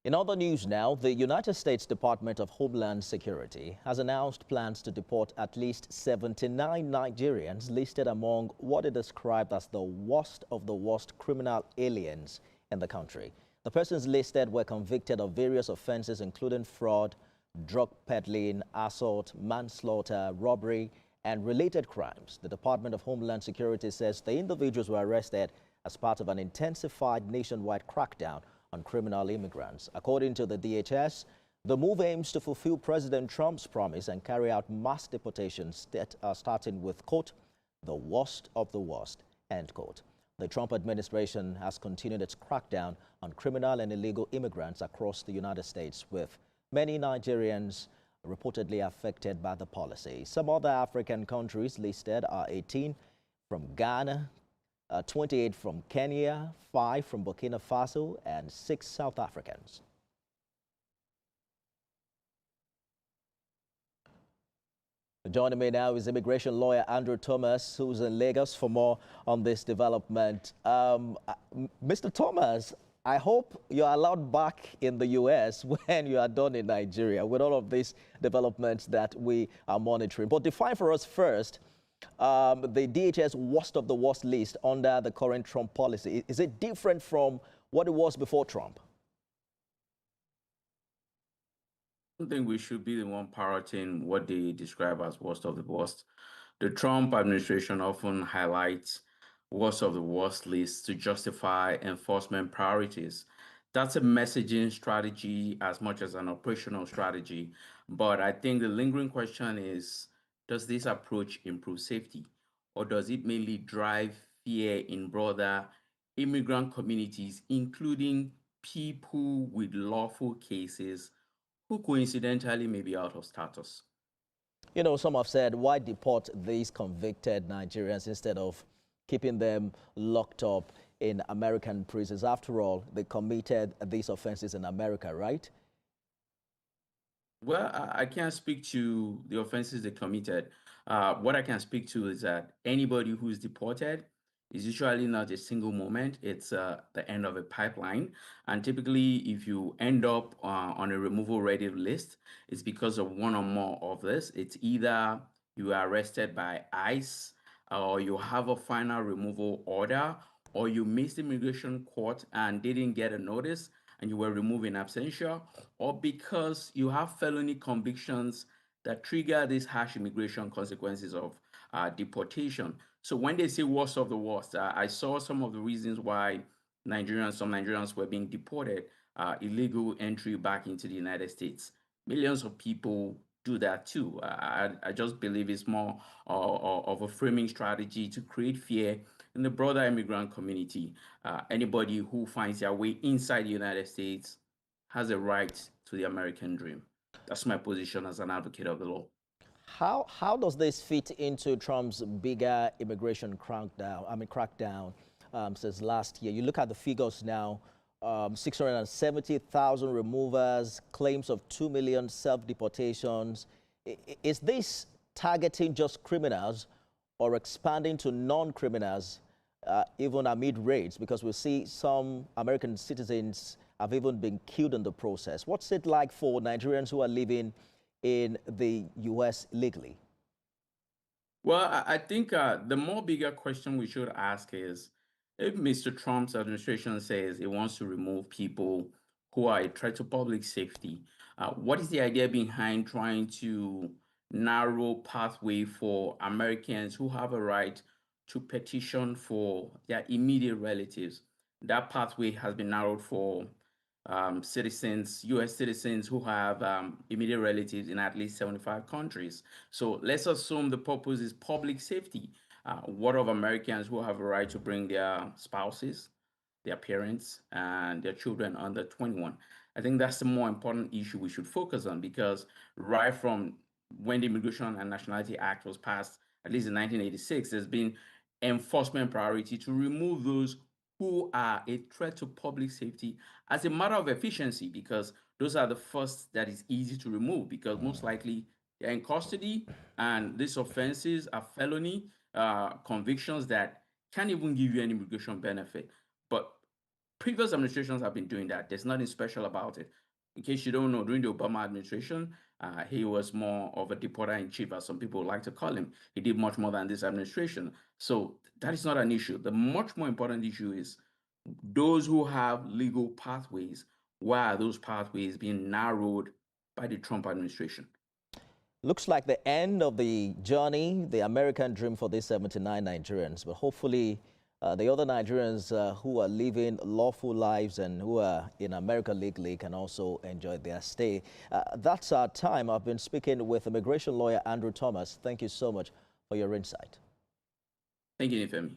In other news now, the United States Department of Homeland Security has announced plans to deport at least 79 Nigerians listed among what it described as the worst of the worst criminal aliens in the country. The persons listed were convicted of various offenses including fraud, drug peddling, assault, manslaughter, robbery, and related crimes. The Department of Homeland Security says the individuals were arrested as part of an intensified nationwide crackdown on criminal immigrants. According to the DHS, the move aims to fulfill President Trump's promise and carry out mass deportations starting with, quote, the worst of the worst, end quote. The Trump administration has continued its crackdown on criminal and illegal immigrants across the United States, with many Nigerians reportedly affected by the policy. Some other African countries listed are 18 from Ghana, 28 from Kenya, 5 from Burkina Faso, and 6 South Africans. Joining me now is immigration lawyer Andrew Thomas, who's in Lagos for more on this development. Mr. Thomas, I hope you're allowed back in the U.S. when you are done in Nigeria with all of these developments that we are monitoring. But define for us first, the DHS worst of the worst list under the current Trump policy. Is it different from what it was before Trump? I don't think we should be the one parroting what they describe as worst of the worst. The Trump administration often highlights worst of the worst lists to justify enforcement priorities. That's a messaging strategy as much as an operational strategy. But I think the lingering question is, does this approach improve safety, or does it mainly drive fear in broader immigrant communities, including people with lawful cases who coincidentally may be out of status? You know, some have said, why deport these convicted Nigerians instead of keeping them locked up in American prisons? After all, they committed these offenses in America, right? Well, I can't speak to the offenses they committed. What I can speak to is that anybody who's deported is usually not a single moment. It's the end of a pipeline. And typically, if you end up on a removal ready list, it's because of one or more of this. It's either you are arrested by ICE, or you have a final removal order, or you missed immigration court and didn't get a notice and you were removed in absentia, or because you have felony convictions that trigger these harsh immigration consequences of deportation. So when they say worst of the worst, I saw some of the reasons why some Nigerians were being deported, illegal entry back into the United States. Millions of people do that too. I just believe it's more of a framing strategy to create fear in the broader immigrant community. Anybody who finds their way inside the United States has a right to the American dream. That's my position as an advocate of the law. How does this fit into Trump's bigger immigration crackdown since last year? You look at the figures now, 670,000 removals, claims of 2 million self-deportations. Is this targeting just criminals or expanding to non-criminals, even amid raids? Because we see some American citizens have even been killed in the process. What's it like for Nigerians who are living in the U.S. legally? Well, I think the more bigger question we should ask is, if Mr. Trump's administration says it wants to remove people who are a threat to public safety, what is the idea behind trying to narrow pathway for Americans who have a right to petition for their immediate relatives? That pathway has been narrowed for citizens, US citizens who have immediate relatives in at least 75 countries. So let's assume the purpose is public safety. What of Americans who have a right to bring their spouses, their parents, and their children under 21? I think that's the more important issue we should focus on, because right from when the Immigration and Nationality Act was passed, at least in 1986, there's been enforcement priority to remove those who are a threat to public safety as a matter of efficiency, because those are the first that is easy to remove, because most likely they're in custody and these offenses are felony convictions that can't even give you any immigration benefit. But Previous administrations have been doing that. There's nothing special about it. In case you don't know, during the Obama administration, he was more of a deporter in chief, as some people like to call him. He did much more than this administration. So that is not an issue. The much more important issue is those who have legal pathways. Why are those pathways being narrowed by the Trump administration? Looks like the end of the journey, the American dream for these 79 Nigerians. But hopefully, the other Nigerians who are living lawful lives and who are in America legally can also enjoy their stay. That's our time. I've been speaking with immigration lawyer Andrew Thomas. Thank you so much for your insight. Thank you, Nifemi.